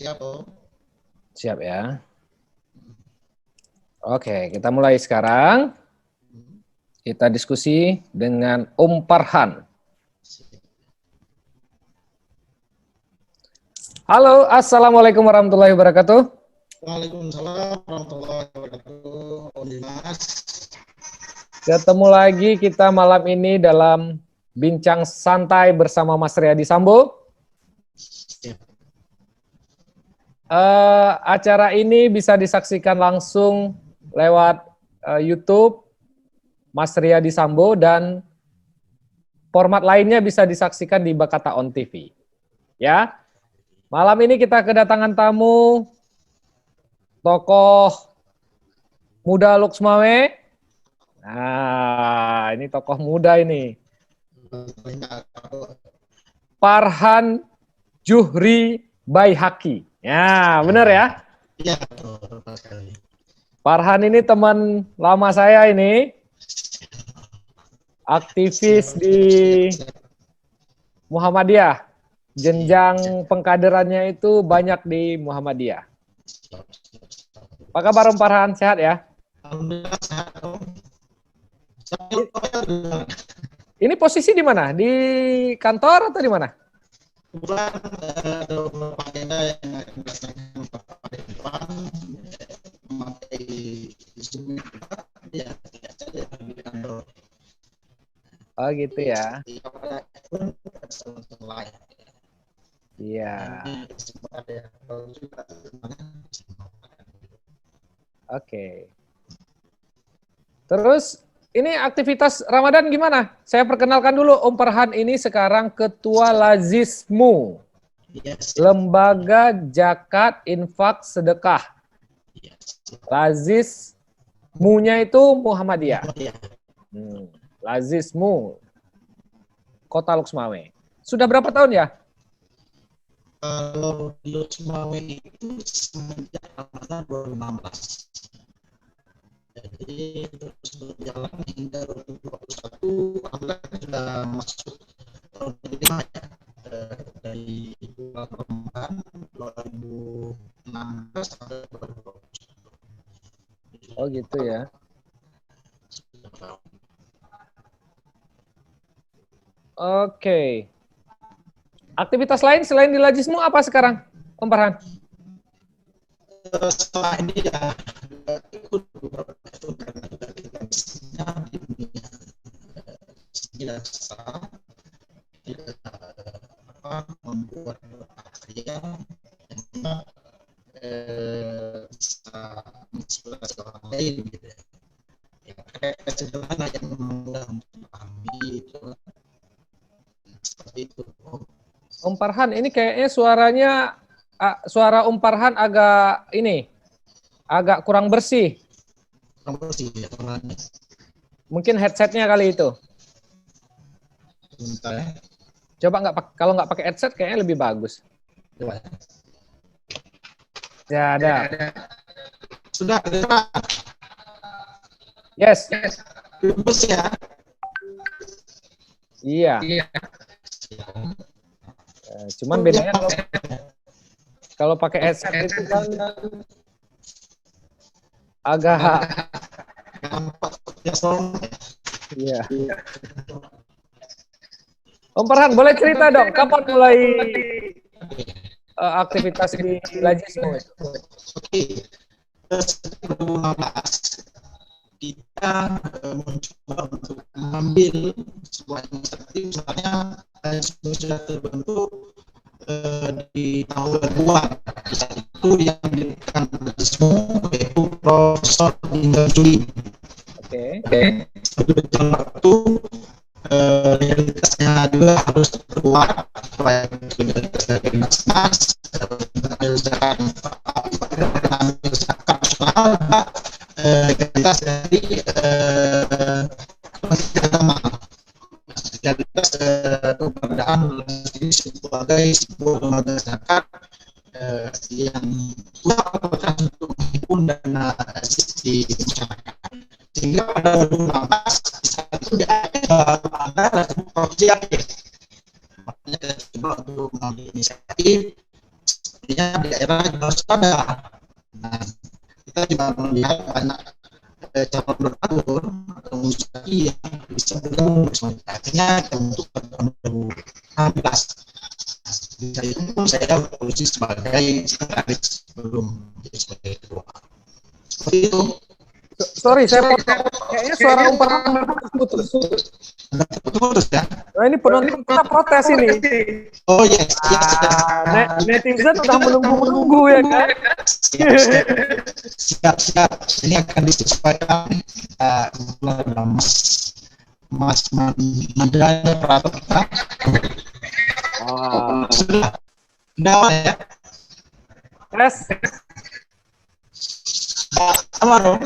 Siap, Om. Siap ya. Oke, kita mulai sekarang. Kita diskusi dengan Om Farhan. Halo, Assalamualaikum warahmatullahi wabarakatuh. Waalaikumsalam warahmatullahi wabarakatuh, Om Dimas. Ketemu lagi kita malam ini dalam bincang santai bersama Mas Riyadi Sambo. Acara ini bisa disaksikan langsung lewat YouTube Mas Riyadi Sambo dan format lainnya bisa disaksikan di Bakata On TV. Ya, malam ini kita kedatangan tamu tokoh muda Luxmawe. Nah, ini tokoh muda ini. Farhan Juhri Baihaqi. Ya, benar ya? Iya, betul sekali. Farhan ini teman lama saya ini. Aktivis di Muhammadiyah. Jenjang pengkaderannya itu banyak di Muhammadiyah. Apa kabar Om Farhan? Sehat ya? Alhamdulillah sehat, Om. Ini posisi di mana? Di kantor atau di mana? Kebetulan ada beberapa agenda yang akan dilaksanakan pada depan, memakai Zoom ya, tidak saja di kantor. Oh gitu ya. Iya. Oke. Terus ini aktivitas Ramadan gimana? Saya perkenalkan dulu Om Farhan ini sekarang Ketua Lazismu. Lembaga Zakat Infak Sedekah. Lazismu-nya itu Muhammadiyah. Lazismu Kota Luxmawe. Sudah berapa tahun ya? Kalau di Luxmawe itu semenjak Ramadan 2016. Jadi terus berjalan hingga 2021, alhamdulillah sudah masuk tahun kelima ya, dari bulan Ramadan 2016 sampai 2021. Oh gitu ya. Oke. Aktivitas lain selain di Lazismu apa sekarang, Om Farhan? Setelah ini ya ikut beberapa event karena juga kita bisnisnya di dunia jasa, kita membuat karya yang bisa menginspirasi orang lain gitu ya. Kayak sederhana yang mudah untuk dipahami itu seperti itu. Om Farhan ini kayaknya suara Om Farhan agak kurang bersih. Kurang bersih ya suaranya. Mungkin headsetnya kali itu. Bentar ya. Coba kalau nggak pakai headset kayaknya lebih bagus. Coba. Ya ada. Sudah ada. Yes. Bersih ya. Iya. Cuman bedanya kalau pakai headset itu kan agak iya. Om Farhan boleh cerita dong kapan mulai aktivitas di Lazismu? Oke. 2016 kita mencoba untuk mengambil sebuah inisiatif, misalnya sudah terbentuk di tahun 2000-an. Saat itu yang mendirikan Lazismu yaitu Profesor Indra Juli. Oke. Sambil berjalan waktu, realitasnya juga harus terbuat supaya realitas dari Nasnas, mengambil zakat nasional, realitas dari Kementerian Agama. Realitas keberadaan sebagai sebuah lembaga zakat yang berusaha untuk menghimpun dana di masyarakat. Sehingga pada 2016 itu ada provinsi Aceh. Makanya kita coba untuk mengambil inisiatif artinya di daerah juga harus ada. Nah, kita juga melihat banyak calon donatur atau musisi yang bisa bergabung bersama kita. Artinya untuk tahun 2016 bisa itu pun saya berfungsi sebagai sekretaris belum jadi sebagai ketua. Seperti itu. Sorry, saya potong. Kayaknya suara Umparhan putus. Putus ya. Nah, ini penonton kita protes ini. Oh yes, yes. Netizen udah menunggu ya kan? Siap. Ini akan disesuaikan. Kebetulan ada Mas Mandra operator kita. Sudah ya. Tes. Aman.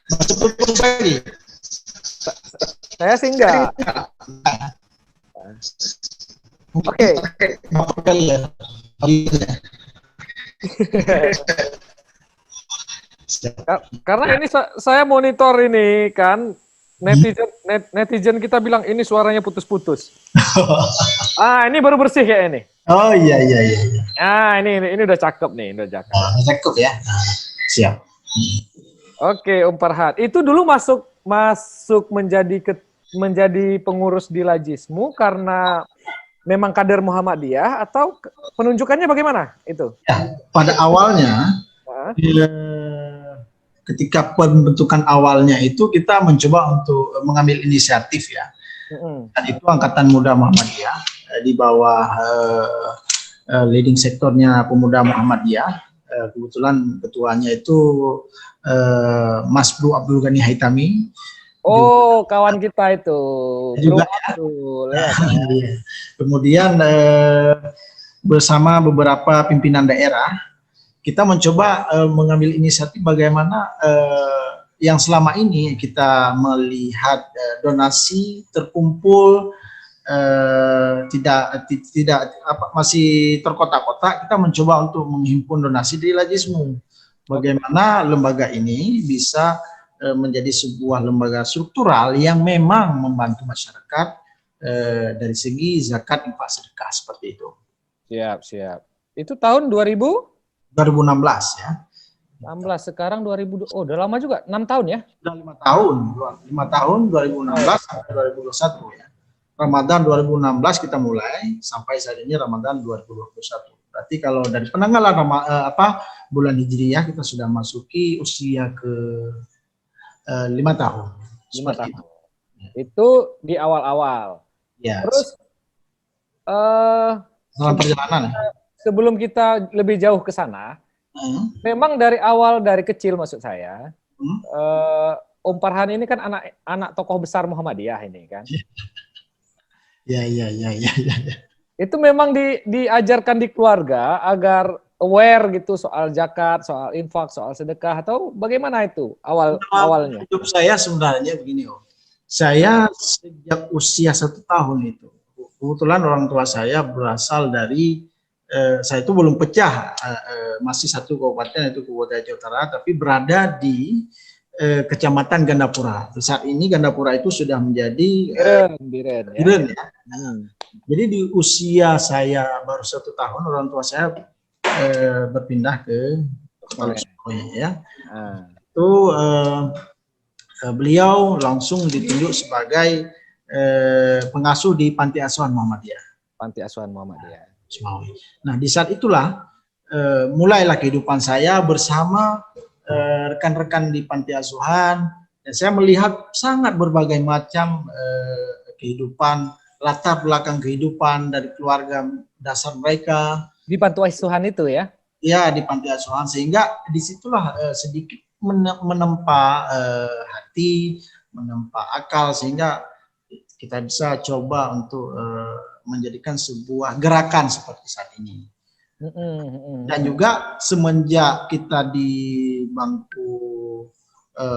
Masuk putus lagi. Saya sih enggak. Oke. Maaf kali ya. Karena ini saya monitor ini kan netizen kita bilang ini suaranya putus-putus. Ini baru bersih kayak ini. Oh iya. Ini udah cakep nih, Cakep ya. Siap. Oke, Om Farhan. Itu dulu masuk menjadi pengurus di Lajismu karena memang kader Muhammadiyah atau penunjukannya bagaimana itu? Ya, pada awalnya ketika pembentukan awalnya itu kita mencoba untuk mengambil inisiatif ya. Dan itu Angkatan Muda Muhammadiyah di bawah leading sektornya Pemuda Muhammadiyah. Kebetulan ketuanya itu Mas Bro Abdul Ghani Haitami. Oh, kawan kita itu. Juga ya. Kemudian bersama beberapa pimpinan daerah, kita mencoba mengambil inisiatif bagaimana yang selama ini kita melihat donasi terkumpul masih terkotak-kotak, kita mencoba untuk menghimpun donasi di Lajismu. Bagaimana lembaga ini bisa menjadi sebuah lembaga struktural yang memang membantu masyarakat dari segi zakat infak sedekah seperti itu. Siap. Itu tahun 2016 ya. 16 sekarang 2000. Oh, udah lama juga, 6 tahun ya? Sudah 5 tahun 2016 sampai 2021 ya. Ramadan 2016 kita mulai sampai saat ini Ramadan 2021. Berarti kalau dari penanggalan bulan Hijriyah kita sudah masuki usia ke 5 tahun. 5 tahun. Itu di awal-awal. Ya. Terus dalam perjalanan. Sebelum kita lebih jauh ke sana, memang dari awal dari kecil maksud saya, Om Farhan ini kan anak tokoh besar Muhammadiyah ini kan. Ya. Itu memang diajarkan di keluarga agar aware gitu soal zakat, soal infak, soal sedekah, atau bagaimana itu awalnya? Hidup saya sebenarnya begini, Om. Saya sejak usia 1 tahun itu, kebetulan orang tua saya berasal dari, saya itu belum pecah, masih satu kabupaten, itu Kabupaten Jawa Utara, tapi berada di Kecamatan Gandapura. Saat ini Gandapura itu sudah menjadi Biren ya. Jadi di usia saya baru 1 tahun, orang tua saya berpindah ke Surabaya ya. Itu beliau langsung ditunjuk sebagai pengasuh di Panti Asuhan Muhammadiyah. Nah, di saat itulah mulailah kehidupan saya bersama rekan-rekan di Panti Asuhan, dan saya melihat sangat berbagai macam kehidupan, latar belakang kehidupan dari keluarga dasar mereka. Di Panti Asuhan itu ya? Ya, di Panti Asuhan, sehingga disitulah sedikit menempa hati, menempa akal, sehingga kita bisa coba untuk menjadikan sebuah gerakan seperti saat ini. Dan juga semenjak kita di bangku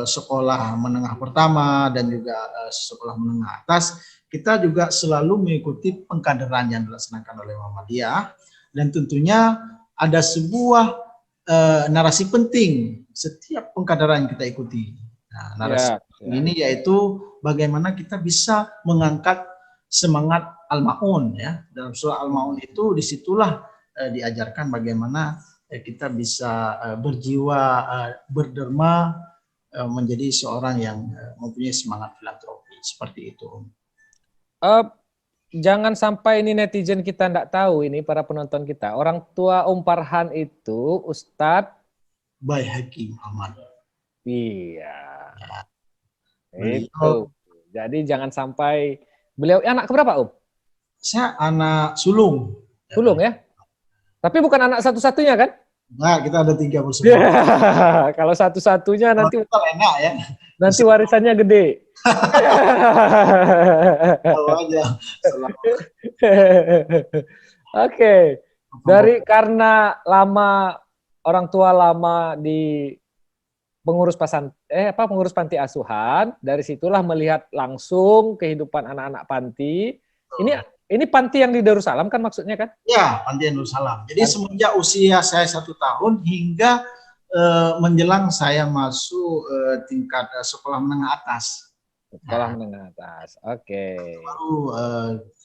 sekolah menengah pertama dan juga sekolah menengah atas, kita juga selalu mengikuti pengkaderan yang dilaksanakan oleh Muhammadiyah, dan tentunya ada sebuah narasi penting setiap pengkaderan yang kita ikuti. Nah, narasi ini yaitu bagaimana kita bisa mengangkat semangat Al-Maun ya. Dalam surah Al-Maun itu disitulah diajarkan bagaimana kita bisa berjiwa berderma, menjadi seorang yang mempunyai semangat filantropi seperti itu. Eh, jangan sampai ini netizen kita nggak tahu, ini para penonton kita. Orang tua Om Farhan itu Ustadz Baihaqi Muhammad. Iya. Beliau, Itu. Jadi jangan sampai beliau anak keberapa, Om? saya anak sulung. Sulung ya? Tapi bukan anak satu-satunya kan? Nah, kita ada 3 bersaudara. Kalau satu-satunya nanti Enak ya. nanti warisannya gede. Tahu aja. Oke. Karena lama orang tua lama di pengurus panti asuhan, dari situlah melihat langsung kehidupan anak-anak panti. Ini panti yang di Darussalam kan maksudnya kan? Ya, Panti Darussalam. Jadi semenjak usia saya 1 tahun hingga menjelang saya masuk tingkat sekolah menengah atas. Sekolah menengah atas. Oke. Baru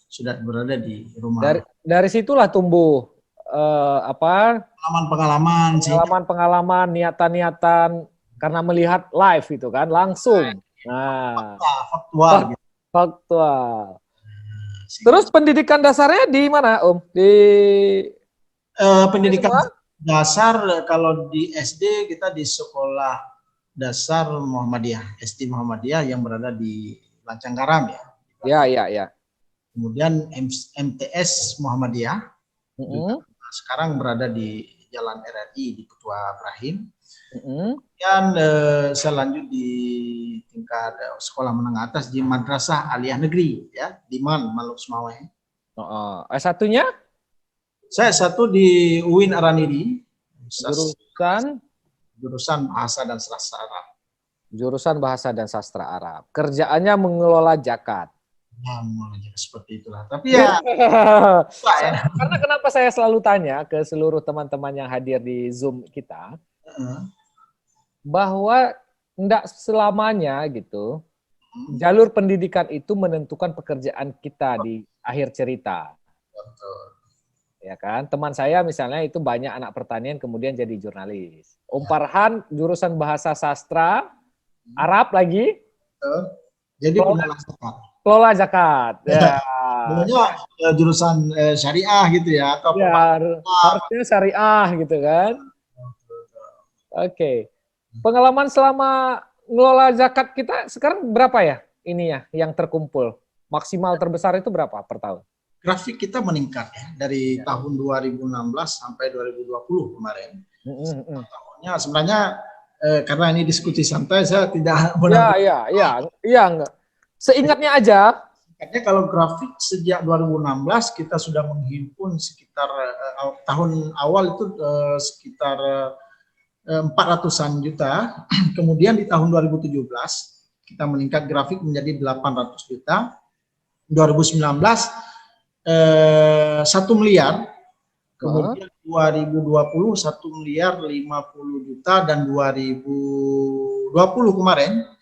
sudah berada di rumah. Dari situlah tumbuh pengalaman-pengalaman, niatan-niatan karena melihat live itu kan langsung. Nah, faktual. Terus pendidikan dasarnya di mana, Om? Di pendidikan dasar kalau di SD kita di sekolah dasar Muhammadiyah, SD Muhammadiyah yang berada di Lancanggaram ya. Ya. Kemudian MTS Muhammadiyah. Sekarang berada di Jalan RRI di Ketua Ibrahim. Kemudian saya lanjut di tingkat sekolah menengah atas di Madrasah Aliyah Negeri ya di Maluk Semawe. S1-nya? Saya S1 di UIN Araniri. Jurusan Bahasa dan Sastra Arab. Jurusan Bahasa dan Sastra Arab. Kerjaannya mengelola zakat. Seperti itulah. Tapi ya, karena kenapa saya selalu tanya ke seluruh teman-teman yang hadir di Zoom kita, bahwa tidak selamanya gitu, jalur pendidikan itu menentukan pekerjaan kita di akhir cerita. Betul. Ya kan, teman saya misalnya itu banyak anak pertanian kemudian jadi jurnalis. Om Farhan jurusan Bahasa Sastra Arab lagi. Jadi kelola zakat. Ya. Jurusan syariah gitu ya atau ya, harusnya syariah gitu kan. Oke. Pengalaman selama ngelola zakat kita sekarang berapa ya ininya yang terkumpul? Maksimal terbesar itu berapa per tahun? Grafik kita meningkat ya dari tahun 2016 sampai 2020 kemarin. Tahunnya sebenarnya karena ini diskusi santai saya tidak benar. Enggak. Seingatnya aja. Katanya kalau grafik sejak 2016 kita sudah menghimpun sekitar tahun awal itu sekitar 400-an juta. Kemudian di tahun 2017 kita meningkat grafik menjadi 800 juta. 2019 1 miliar. Kemudian 2020 1 miliar 50 juta dan 2020 kemarin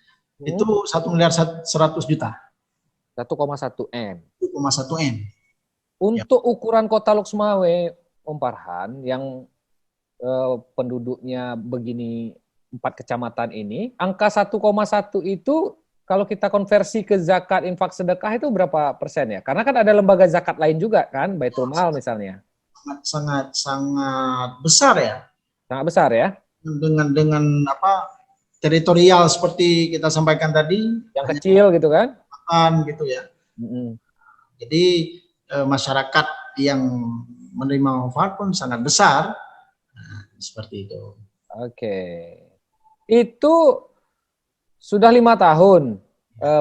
itu 1 miliar 100 juta. 1,1 M. 1,1 M. Untuk ukuran kota Lok Semawe, Om Farhan, yang penduduknya begini 4 kecamatan ini, angka 1,1 itu kalau kita konversi ke zakat, infak, sedekah itu berapa persen ya? Karena kan ada lembaga zakat lain juga kan, Baitul Mal misalnya. Sangat besar ya. Sangat besar ya. Dengan teritorial seperti kita sampaikan tadi. Yang kecil gitu kan? Gitu ya. Jadi masyarakat yang menerima manfaat pun sangat besar. Seperti itu. Oke. Itu sudah 5 tahun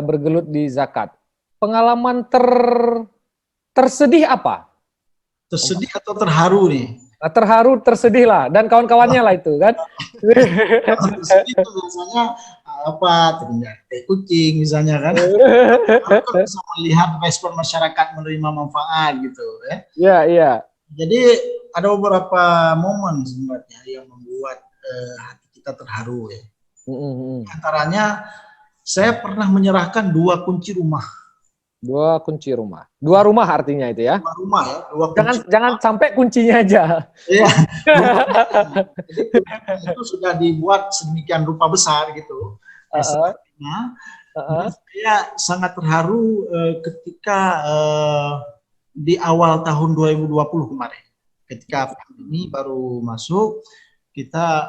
bergelut di zakat. Pengalaman tersedih apa? Tersedih atau terharu nih? Terharu, tersedih lah. Dan kawan-kawannya lah itu kan. Tersedih itu biasanya ternyata kucing misalnya kan. Aku bisa melihat respon masyarakat menerima manfaat gitu ya. Iya. Jadi ada beberapa momen sebenarnya yang membuat hati kita terharu ya. Antaranya saya pernah menyerahkan 2 kunci rumah 2 kunci rumah. 2 rumah artinya itu ya. 2 rumah ya, 2 Jangan kunci. jangan sampai kuncinya aja. Iya. Itu sudah dibuat sedemikian rupa besar gitu. Sepertinya, dan saya sangat terharu ketika di awal tahun 2020 kemarin, ketika pandemi baru masuk, kita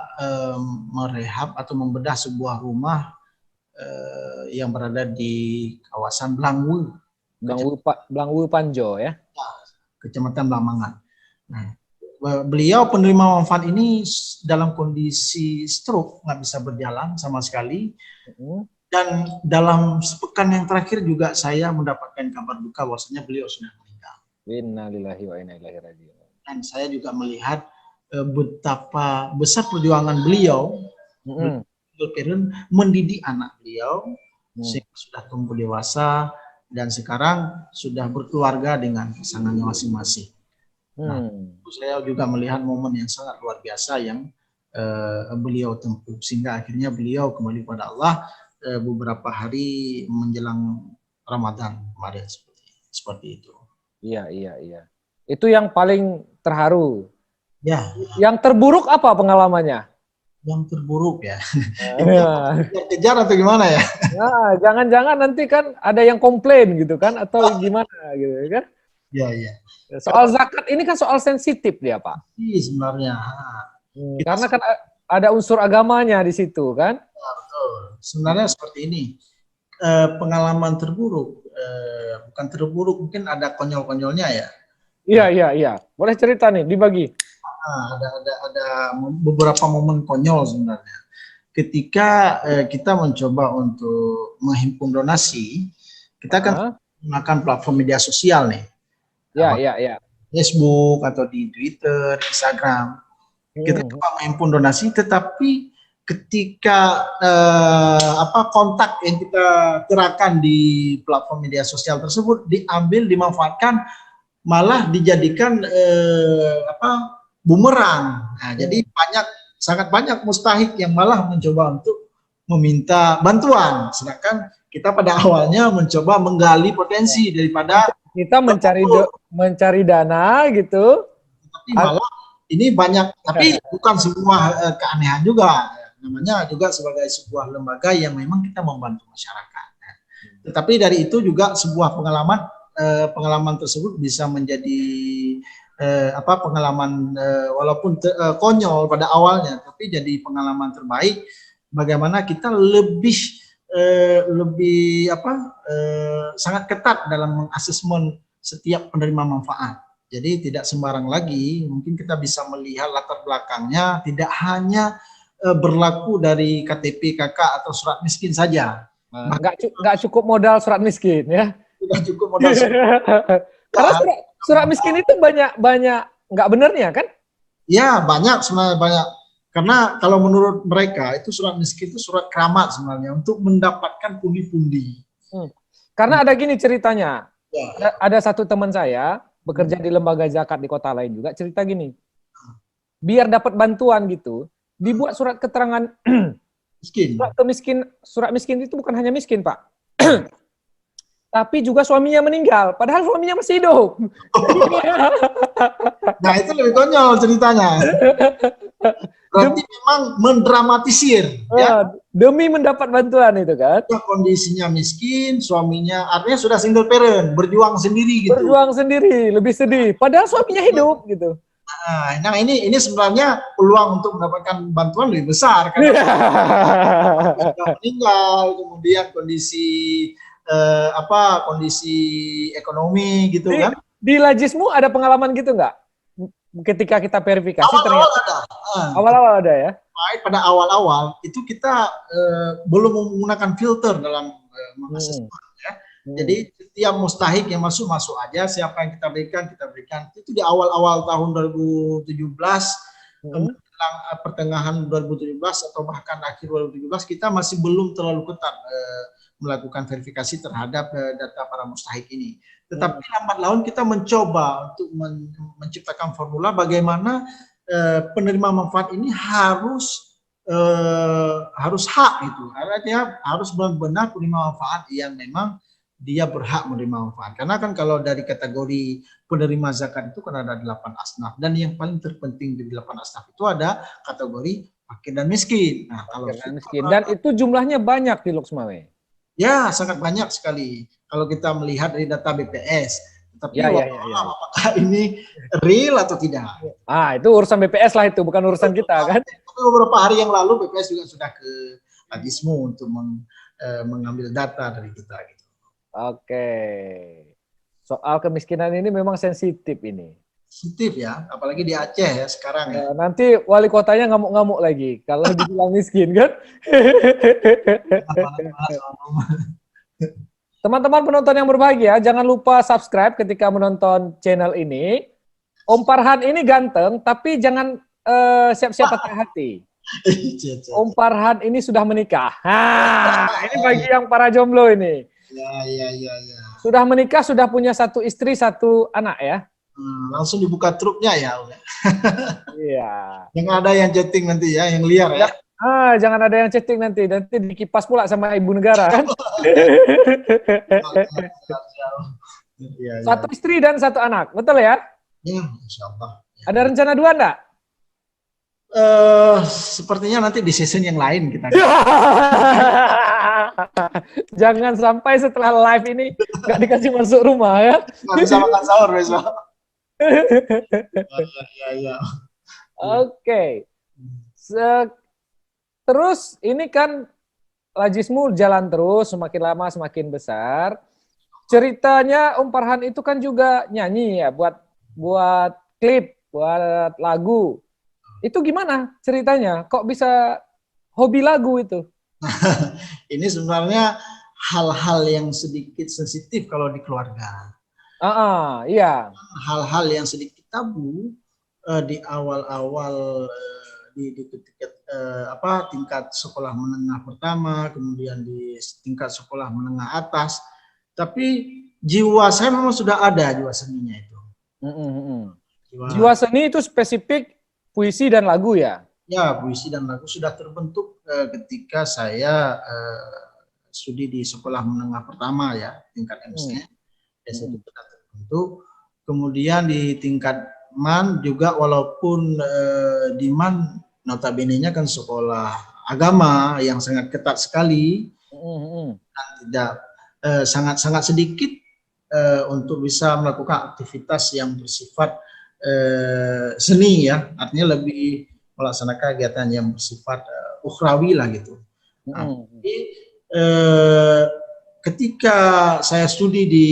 merehab atau membedah sebuah rumah yang berada di kawasan Blangwu, Blangwu Panjo ya. Kecamatan Blambangan. Nah, beliau penerima manfaat ini dalam kondisi stroke, nggak bisa berjalan sama sekali. Dan dalam sepekan yang terakhir juga saya mendapatkan kabar duka bahwasanya beliau sudah meninggal. Innalillahi wa inna ilaihi raji'un. Dan saya juga melihat betapa besar perjuangan beliau mendidik anak beliau sehingga sudah tumbuh dewasa dan sekarang sudah berkeluarga dengan pasangannya masing-masing. Nah, saya juga melihat momen yang sangat luar biasa yang beliau tempuh sehingga akhirnya beliau kembali pada Allah beberapa hari menjelang Ramadan kemarin seperti itu. Iya. Itu yang paling terharu. Ya. Yang terburuk apa pengalamannya? Yang terburuk ya. Ya. Kejar atau gimana ya? Nah, jangan-jangan nanti kan ada yang komplain gitu kan atau gimana gitu kan? Iya. Soal zakat ini kan soal sensitif dia, Pak. Iya sebenarnya. Karena kan ada unsur agamanya di situ kan? Ya, betul. Sebenarnya seperti ini. Pengalaman terburuk, bukan terburuk, mungkin ada konyol-konyolnya ya. Iya. Boleh cerita nih, dibagi. Ada beberapa momen konyol sebenarnya. Ketika kita mencoba untuk menghimpun donasi, kita kan menggunakan platform media sosial nih. Iya. Facebook atau di Twitter, Instagram. Kita coba menghimpun donasi, tetapi ketika kontak yang kita gerakan di platform media sosial tersebut diambil, dimanfaatkan, malah dijadikan bumerang. Nah, jadi sangat banyak mustahik yang malah mencoba untuk meminta bantuan, sedangkan kita pada awalnya mencoba menggali potensi daripada kita mencari dana gitu. Tapi malah ini banyak, tapi bukan sebuah keanehan juga. Namanya juga sebagai sebuah lembaga yang memang kita membantu masyarakat. Tetapi dari itu juga sebuah pengalaman tersebut bisa menjadi pengalaman walaupun konyol pada awalnya, tapi jadi pengalaman terbaik bagaimana kita lebih sangat ketat dalam mengasesmen setiap penerima manfaat. Jadi tidak sembarang lagi, mungkin kita bisa melihat latar belakangnya tidak hanya berlaku dari KTP KK atau surat miskin saja. Nggak cukup modal surat miskin ya. Tidak cukup modal karena surat miskin itu banyak nggak benernya kan? Ya banyak, sebenarnya banyak. Karena kalau menurut mereka itu surat miskin itu surat keramat sebenarnya untuk mendapatkan pundi-pundi. Karena ada gini ceritanya. Ya. Ada satu teman saya bekerja di lembaga zakat di kota lain juga, cerita gini. Biar dapat bantuan gitu, dibuat surat keterangan miskin. Surat miskin itu bukan hanya miskin, Pak. Tapi juga suaminya meninggal, padahal suaminya masih hidup. Nah, itu lebih konyol ceritanya. Berarti memang mendramatisir. Ya? Demi mendapat bantuan itu kan. Kondisinya miskin, suaminya artinya sudah single parent, berjuang sendiri gitu. Berjuang sendiri, lebih sedih. Padahal suaminya hidup gitu. Nah ini sebenarnya peluang untuk mendapatkan bantuan lebih besar. Karena sudah meninggal, kemudian kondisi ekonomi gitu kan. Di Lajismu ada pengalaman gitu nggak? Ketika kita verifikasi awal-awal ada ya. Pada awal-awal itu kita belum menggunakan filter dalam mengakses ya. Jadi setiap mustahik yang masuk aja, siapa yang kita berikan. Itu di awal-awal tahun 2017 menjelang pertengahan 2017 atau bahkan akhir 2017 kita masih belum terlalu ketat melakukan verifikasi terhadap data para mustahik ini. Tetapi lambat laun kita mencoba untuk menciptakan formula bagaimana penerima manfaat ini harus hak itu. Artinya harus benar-benar penerima manfaat yang memang dia berhak menerima manfaat. Karena kan kalau dari kategori penerima zakat itu kan ada 8 asnaf, dan yang paling terpenting di 8 asnaf itu ada kategori fakir dan miskin. Nah, kalau Fakir dan miskin. Dan itu jumlahnya banyak di Loksmawe. ya sangat banyak sekali kalau kita melihat dari data BPS. Tapi Ya. apakah ini real atau tidak? Ah, itu urusan BPS lah, itu bukan urusan kita kan. Tapi beberapa hari yang lalu BPS juga sudah ke Ajismu untuk mengambil data dari kita. Gitu. Oke. Soal kemiskinan ini memang sensitif ini. Sensitif ya, apalagi di Aceh ya sekarang ya. Nanti wali kotanya ngamuk-ngamuk lagi kalau dibilang miskin kan. Teman-teman penonton yang berbahagia, jangan lupa subscribe ketika menonton channel ini. Om Farhan ini ganteng, tapi jangan siap-siap patah hati. Om Farhan ini sudah menikah. Ini bagi yang para jomblo ini. Ya. Sudah menikah, sudah punya 1 istri, 1 anak ya. Langsung dibuka truknya ya. Iya. Yang ada yang chatting nanti ya, yang liar ya. Jangan ada yang chatting nanti dikipas pula sama ibu negara kan. Ya. 1 istri dan 1 anak, betul ya? Ya, insyaallah. Ada rencana 2 enggak? Sepertinya nanti di season yang lain kita. Jangan sampai setelah live ini nggak dikasih masuk rumah ya. Nggak bisa makan sahur besok. Ya. Oke. Terus ini kan Lajismu jalan terus, semakin lama semakin besar. Ceritanya Om Farhan itu kan juga nyanyi ya, buat klip, buat lagu. Itu gimana ceritanya? Kok bisa hobi lagu itu? Ini sebenarnya hal-hal yang sedikit sensitif kalau di keluarga. Iya. Hal-hal yang sedikit tabu di awal-awal di tingkat sekolah menengah pertama, kemudian di tingkat sekolah menengah atas. Tapi jiwa saya memang sudah ada, jiwa seninya itu. Jiwa seni itu spesifik puisi dan lagu ya? Ya, puisi dan lagu sudah terbentuk ketika saya studi di sekolah menengah pertama ya, tingkat MC. Itu sudah terbentuk. Kemudian di tingkat MAN juga, walaupun di MAN notabene-nya kan sekolah agama yang sangat ketat sekali, dan tidak sangat sedikit untuk bisa melakukan aktivitas yang bersifat seni ya, artinya lebih melaksanakan kegiatan yang bersifat ukhrawi lah gitu. Jadi ketika saya studi di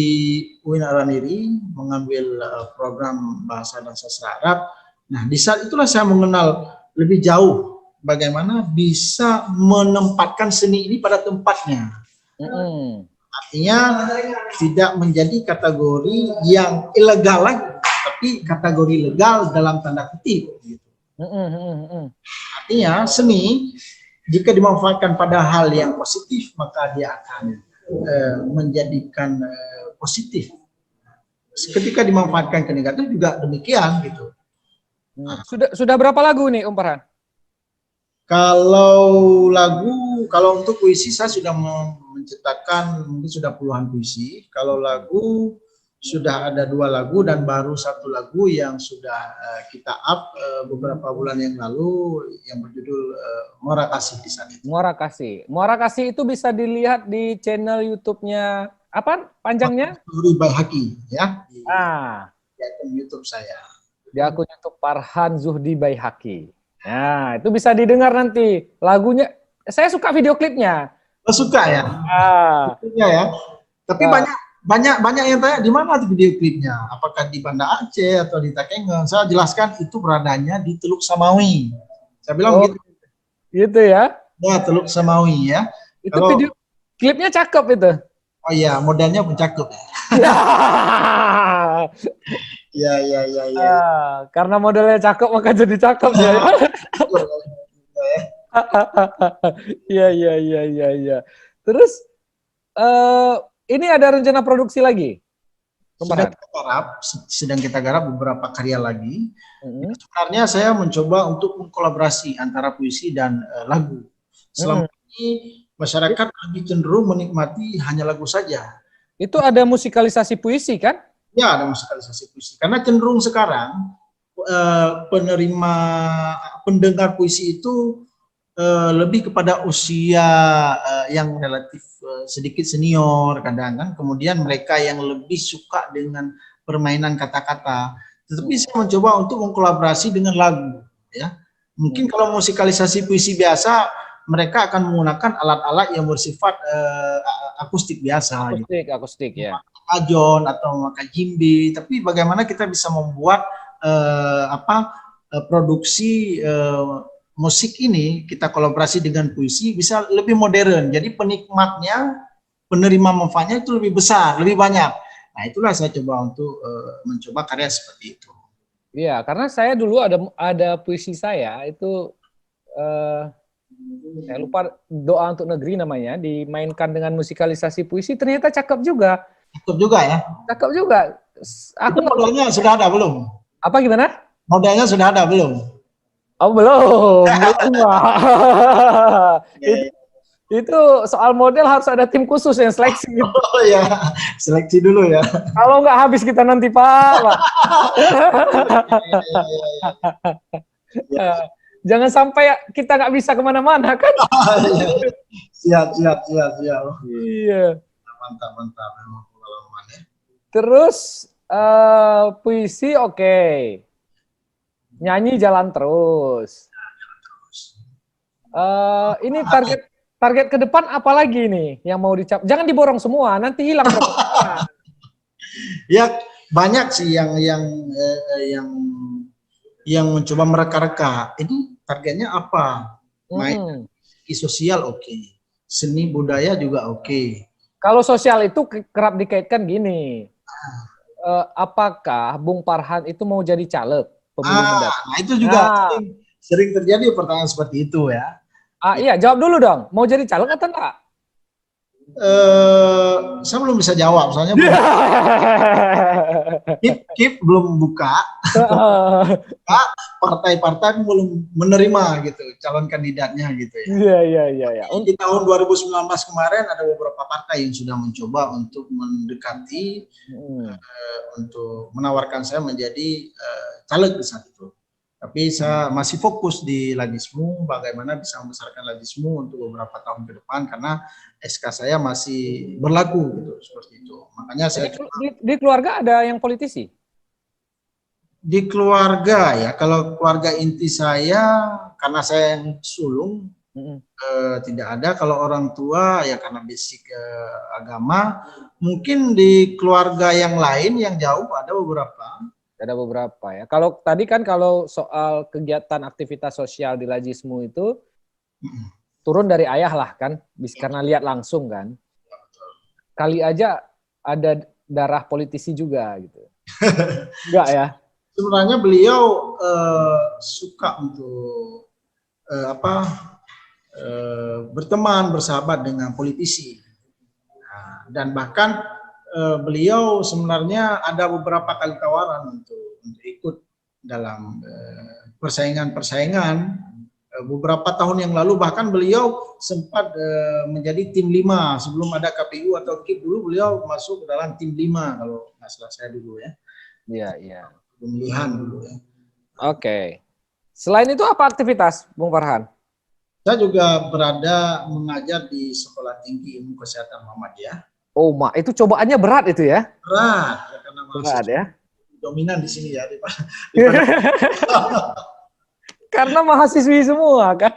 UIN Araniri mengambil program bahasa dan sastra Arab, nah di saat itulah saya mengenal lebih jauh bagaimana bisa menempatkan seni ini pada tempatnya. Artinya tidak menjadi kategori yang ilegal lagi, tapi kategori legal dalam tanda kutip. Gitu. Artinya seni jika dimanfaatkan pada hal yang positif, maka dia akan menjadikan positif. Ketika dimanfaatkan ke negatif juga demikian gitu. Sudah berapa lagu nih Om Farhan? Kalau lagu, kalau untuk puisi saya sudah menciptakan mungkin sudah puluhan puisi. Kalau lagu sudah ada 2 lagu dan baru 1 lagu yang sudah kita up beberapa bulan yang lalu yang berjudul Muara Kasih di sana. Muara Kasih. Muara Kasih itu bisa dilihat di channel YouTube-nya apa panjangnya? Zuhdi Baihaqi ya. Di akun YouTube saya. Di akun YouTube Farhan Zuhdi Baihaqi. Nah, itu bisa didengar nanti lagunya. Saya suka video klipnya. Oh, suka ya? Ya. Tapi banyak yang tanya di mana video klipnya? Apakah di Banda Aceh atau di Takengon? Saya jelaskan itu beradanya di Teluk Samawi. Saya bilang gitu. Gitu ya? Ya, Teluk Samawi ya. Itu video klipnya cakep itu. Oh iya, modelnya pun cakep. Ya. Karena modelnya cakep maka jadi cakep ya. Iya. Terus ini ada rencana produksi lagi? Sedang kita garap beberapa karya lagi. Sebenarnya saya mencoba untuk mengkolaborasi antara puisi dan lagu. Selama ini masyarakat lebih cenderung menikmati hanya lagu saja. Itu ada musikalisasi puisi kan? Ya, ada musikalisasi puisi. Karena cenderung sekarang penerima pendengar puisi itu lebih kepada usia yang relatif sedikit senior kadang kan. Kemudian mereka yang lebih suka dengan permainan kata-kata. Tetapi saya mencoba untuk mengkolaborasi dengan lagu, ya. Mungkin kalau musikalisasi puisi biasa mereka akan menggunakan alat-alat yang bersifat akustik biasa, Akustik ya. ajon atau memakai jimbe. Tapi bagaimana kita bisa membuat produksi musik ini kita kolaborasi dengan puisi bisa lebih modern. Jadi penikmatnya, penerima manfaatnya itu lebih besar, lebih banyak. Nah, itulah saya coba untuk mencoba karya seperti itu. Iya, karena saya dulu ada puisi saya itu saya lupa, Doa Untuk Negeri namanya, dimainkan dengan musikalisasi puisi, ternyata cakep juga. Cakep juga ya. Cakep juga. Aku modalnya sudah ada belum? Apa gimana? Modalnya sudah ada belum? Oh belum. Itu soal model harus ada tim khusus yang seleksi. Oh ya, seleksi dulu ya. Kalau nggak habis kita nanti Pak. Jangan sampai kita nggak bisa kemana-mana kan? Siap. Iya. Mantap memang pengalaman ya. Terus puisi oke. Nyanyi jalan terus. Ini target ke depan apa lagi nih yang mau dicapai? Jangan diborong semua, nanti hilang. Ya banyak sih yang mencoba mereka-reka. Ini targetnya apa? Main sosial oke. Seni budaya juga oke. Kalau sosial itu kerap dikaitkan gini. Apakah Bung Farhan itu mau jadi caleg pemilu mendatang? Nah itu juga sering terjadi pertanyaan seperti itu ya. Iya, jawab dulu dong. Mau jadi caleg atau enggak? Saya belum bisa jawab, soalnya KIP belum buka. Partai-partai belum menerima gitu calon kandidatnya gitu ya. Iya. Di tahun 2019 kemarin ada beberapa partai yang sudah mencoba untuk mendekati untuk menawarkan saya menjadi caleg di saat itu. Tapi saya masih fokus di Ladismu, bagaimana bisa membesarkan Ladismu untuk beberapa tahun ke depan karena SK saya masih berlaku gitu, seperti itu. Makanya saya di keluarga ada yang politisi? Di keluarga ya, kalau keluarga inti saya karena saya yang sulung tidak ada. Kalau orang tua ya karena basic agama, mungkin di keluarga yang lain yang jauh ada beberapa. Ada beberapa ya. Kalau tadi kan kalau soal kegiatan aktivitas sosial di Lajismu itu turun dari ayah lah kan, karena lihat langsung kan. Kali aja ada darah politisi juga gitu. Enggak ya? Sebenarnya beliau suka untuk berteman, bersahabat dengan politisi. Nah, dan bahkan beliau sebenarnya ada beberapa kali tawaran untuk ikut dalam persaingan beberapa tahun yang lalu. Bahkan beliau sempat menjadi tim 5 sebelum ada KPU atau KIP. Dulu beliau masuk dalam tim 5 kalau nggak salah saya dulu ya. Iya. Pemilihan dulu ya. Oke. Selain itu apa aktivitas Bung Farhan? Saya juga berada mengajar di Sekolah Tinggi Ilmu Kesehatan Muhammadiyah. Oh, itu cobaannya berat itu ya? Berat, karena berat ya. Dominan di sini ya. Karena mahasiswi semua kan?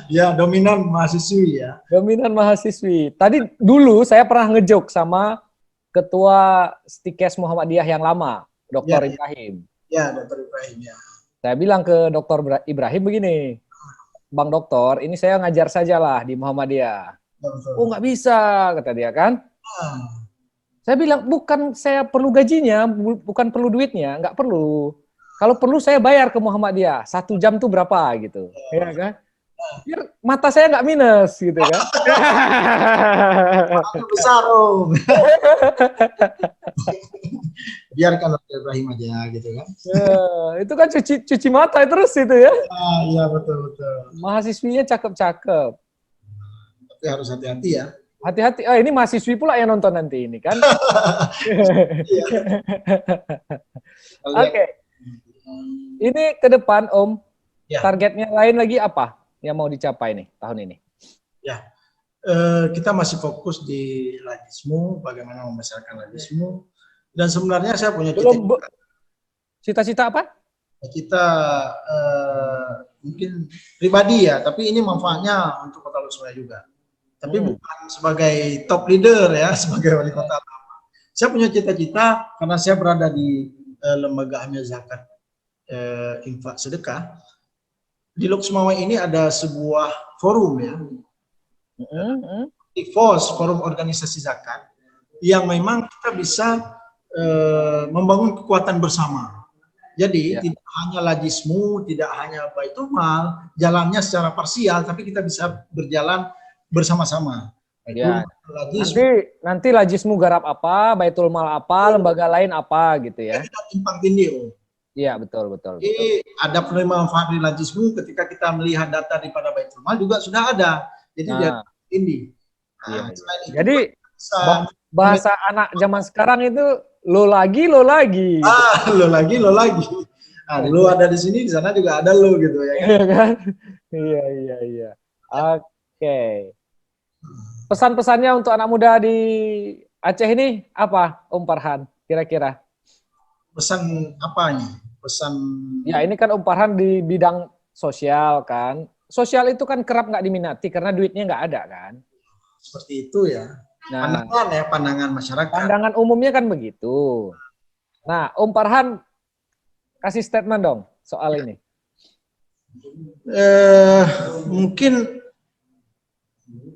Ya, dominan mahasiswi ya. Dominan mahasiswi. Tadi dulu saya pernah ngejok sama Ketua Stikes Muhammadiyah yang lama, Dr. Ibrahim. Ya, Dr. Ibrahim ya. Saya bilang ke Dr. Ibrahim begini, Bang Dokter, ini saya ngajar sajalah di Muhammadiyah. Oh nggak bisa, kata dia kan. Saya bilang, bukan saya perlu gajinya, bukan perlu duitnya, nggak perlu. Kalau perlu saya bayar ke Muhammadiyah, 1 jam tuh berapa gitu. Ya kan? Biar mata saya nggak minus gitu kan. Besar om. Biarkan Dr. Ibrahim aja gitu kan. Itu kan cuci mata terus itu ya. Iya betul. Mahasiswinya cakep-cakep. Tapi harus hati-hati ya. Hati-hati. Ini mahasiswi pula yang nonton nanti ini kan. Oke. Ini ke depan Om, Ya. targetnya lain lagi apa yang mau dicapai nih tahun ini? Ya, kita masih fokus di Lajismu, bagaimana membesarkan Lajismu. Dan sebenarnya saya punya Cita-cita apa? kita mungkin pribadi ya, tapi ini manfaatnya untuk Kota Lusmaya juga. Tapi bukan sebagai top leader ya, sebagai wali kota. Saya punya cita-cita karena saya berada di lembaga Amil Zakat Infak Sedekah. Di Lusmaya ini ada sebuah forum ya, FOS, Forum Organisasi Zakat, yang memang kita bisa membangun kekuatan bersama. Jadi tidak hanya Lajismu, tidak hanya Baitul Mal, jalannya secara parsial, tapi kita bisa berjalan bersama-sama. Ya. Nanti Lajismu garap apa, Baitul Mal apa, lembaga lain apa gitu ya. Kita timpang tindih. Iya, betul. Jadi ada penerima manfaat di Lajismu ketika kita melihat data daripada Baitul Mal juga sudah ada. Jadi dia tindih. Jadi bahasa anak zaman sekarang itu lo lagi. Lo lagi. Nah, lo ada di sini, di sana juga ada lo gitu ya. Kan? Iya. Oke. Pesan-pesannya untuk anak muda di Aceh ini apa, Om Farhan? Kira-kira? Pesan apanya? Pesan. Ya, ini kan Om Farhan di bidang sosial kan. Sosial itu kan kerap nggak diminati karena duitnya nggak ada kan. Seperti itu ya. Nah, pandangan masyarakat. Pandangan umumnya kan begitu. Nah, Om Farhan kasih statement dong soal ini. Mungkin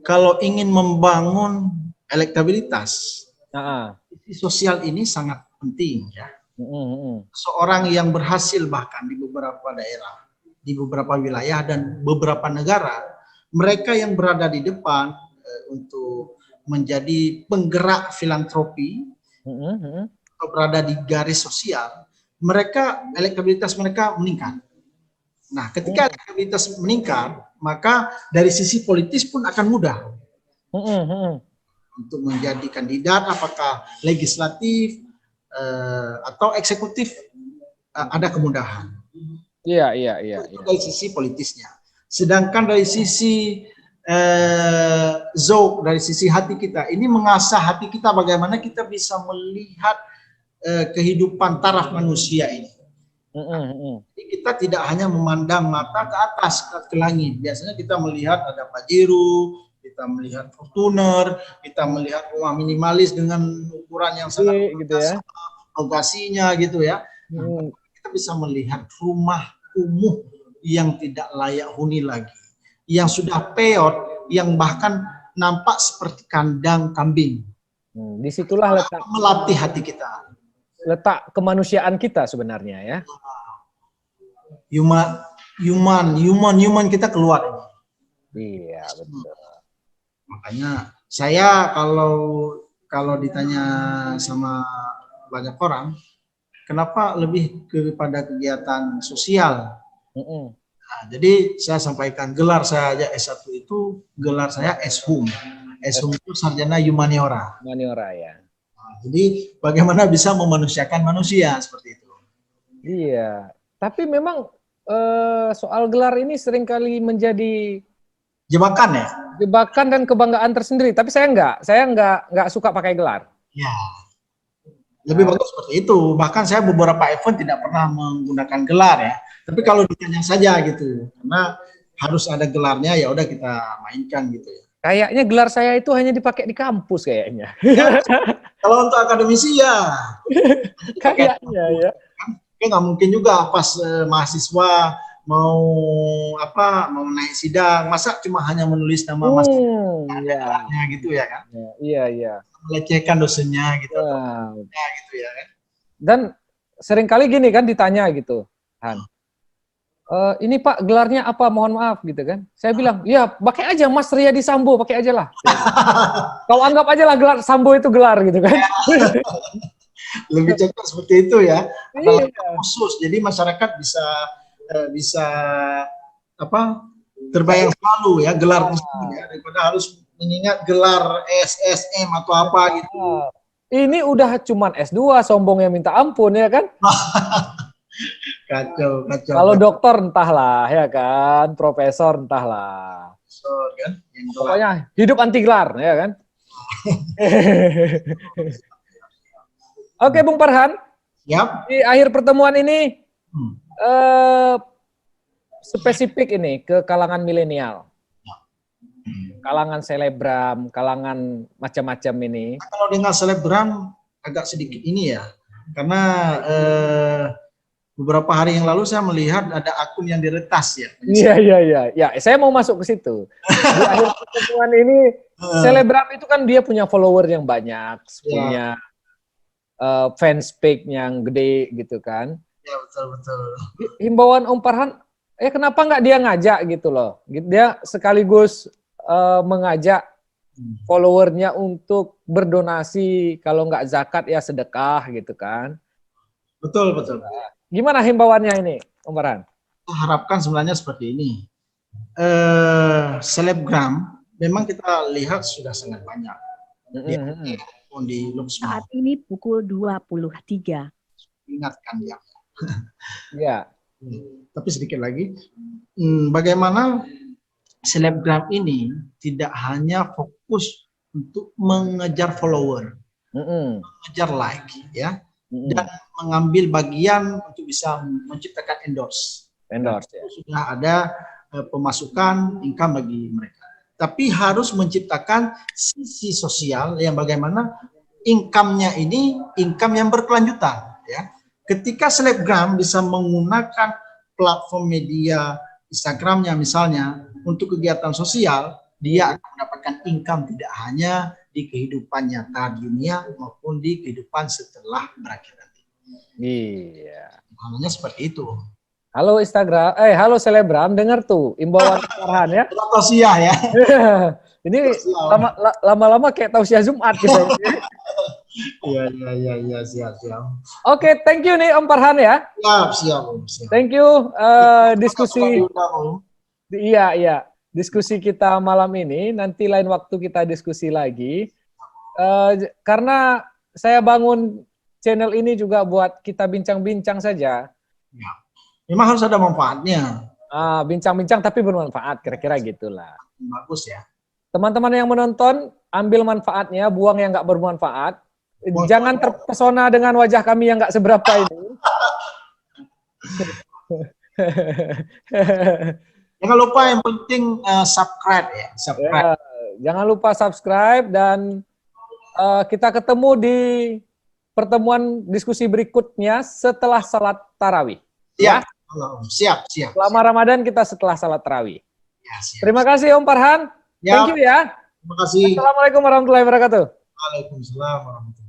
kalau ingin membangun elektabilitas, sosial ini sangat penting ya. Seorang yang berhasil bahkan di beberapa daerah, di beberapa wilayah dan beberapa negara, mereka yang berada di depan untuk menjadi penggerak filantropi atau berada di garis sosial, elektabilitas mereka meningkat. Nah, ketika elektabilitas meningkat, maka dari sisi politis pun akan mudah untuk menjadi kandidat, apakah legislatif atau eksekutif, ada kemudahan. Iya. Dari sisi politisnya. Sedangkan dari sisi dari sisi hati kita, ini mengasah hati kita bagaimana kita bisa melihat kehidupan taraf manusia ini. Jadi kita tidak hanya memandang mata ke atas, ke langit. Biasanya kita melihat ada Pajero, kita melihat Fortuner, kita melihat rumah minimalis dengan ukuran yang sangat gitu ya. Lokasinya gitu ya. Kita bisa melihat rumah kumuh yang tidak layak huni lagi, yang sudah peot, yang bahkan nampak seperti kandang kambing. Disitulah letak melatih hati kita. Letak kemanusiaan kita sebenarnya ya. Human kita keluar. Iya, betul. Makanya saya kalau ditanya sama banyak orang, kenapa lebih kepada kegiatan sosial? Nah, jadi saya sampaikan gelar saya aja S1 itu, gelar saya S.Hum. S.Hum itu sarjana humaniora. Humaniora ya. Nah, jadi bagaimana bisa memanusiakan manusia seperti itu. Iya, tapi memang soal gelar ini seringkali menjadi jebakan ya. Jebakan dan kebanggaan tersendiri. Tapi saya nggak suka pakai gelar. Ya. Lebih bagus seperti itu. Bahkan saya beberapa event tidak pernah menggunakan gelar ya. Tapi kalau ditanya saja gitu, karena harus ada gelarnya, ya udah kita mainkan gitu ya. Kayaknya gelar saya itu hanya dipakai di kampus kayaknya. Ya, kalau untuk akademisi ya. Kayaknya ya. Kayak nggak mungkin juga pas mahasiswa mau naik sidang, masa cuma hanya menulis nama mahasiswanya gitu ya kan? Iya. Melecehkan dosennya gitu, gitu ya kan? Dan seringkali gini kan ditanya gitu, Han. Ini Pak gelarnya apa? Mohon maaf gitu kan? Saya bilang, ya pakai aja Mas Riyadi Sambo, pakai aja lah. Kau anggap aja lah gelar Sambo itu gelar gitu kan? Lebih cocok seperti itu ya. Iya. Khusus, jadi masyarakat bisa terbayang selalu ya gelar tersebut ya, daripada harus mengingat gelar SSM atau apa gitu. Ini udah cuman S2, sombongnya minta ampun ya kan? Kacau. Kalau dokter entahlah ya kan, profesor entahlah. So, kan? Yang gelar. Pokoknya hidup anti gelar ya kan? Oke Bung Farhan, Siap. di akhir pertemuan ini spesifik ini ke kalangan milenial, kalangan selebgram, kalangan macam-macam ini. Kalau dengan selebgram agak sedikit ini ya, karena beberapa hari yang lalu saya melihat ada akun yang diretas ya. Iya. Saya mau masuk ke situ. Di akhir pertemuan ini, selebgram itu kan dia punya follower yang banyak, punya fans page yang gede gitu kan. Ya betul. Himbauan Om Farhan, kenapa nggak dia ngajak gitu loh? Dia sekaligus mengajak followernya untuk berdonasi, kalau nggak zakat ya sedekah gitu kan. Betul. Gimana himbauannya ini, Om Farhan? Kita harapkan sebenarnya seperti ini. Selebgram memang kita lihat sudah sangat banyak. Di Saat ini pukul 23. Ingatkan ya. Ya. Tapi sedikit lagi, bagaimana selebgram ini tidak hanya fokus untuk mengejar follower, mengejar like, ya, dan mengambil bagian untuk bisa menciptakan endorse. Ya. Sudah ada pemasukan income bagi mereka. Tapi harus menciptakan sisi sosial yang bagaimana income-nya ini income yang berkelanjutan. Ya. Ketika selebgram bisa menggunakan platform media Instagramnya misalnya untuk kegiatan sosial, dia akan mendapatkan income tidak hanya di kehidupan nyata dunia maupun di kehidupan setelah berakhir nanti. Iya. Hanya seperti itu. Halo Instagram, halo selebgram, dengar tuh imbauan Farhan ya. Tausiah ya. Ini lama-lama kayak tausiah Jumat gitu. Iya, siap. Oke, thank you nih Om Farhan ya. Siap. Thank you diskusi. Iya. Diskusi kita malam ini, nanti lain waktu kita diskusi lagi. Karena saya bangun channel ini juga buat kita bincang-bincang saja. Ya. Memang harus ada manfaatnya. Bincang-bincang tapi bermanfaat, kira-kira gitulah. Bagus ya. Teman-teman yang menonton, ambil manfaatnya, buang yang nggak bermanfaat. Jangan terpesona dengan wajah kami yang nggak seberapa ini. Jangan lupa yang penting subscribe ya. Ya, jangan lupa subscribe dan kita ketemu di pertemuan diskusi berikutnya setelah salat tarawih. Ya. Siap. Selama Ramadan kita setelah salat tarawih. Ya, siap. Terima kasih Om Farhan. Ya. Thank you ya. Terima kasih. Assalamualaikum warahmatullahi wabarakatuh. Waalaikumsalam warahmatullahi wabarakatuh.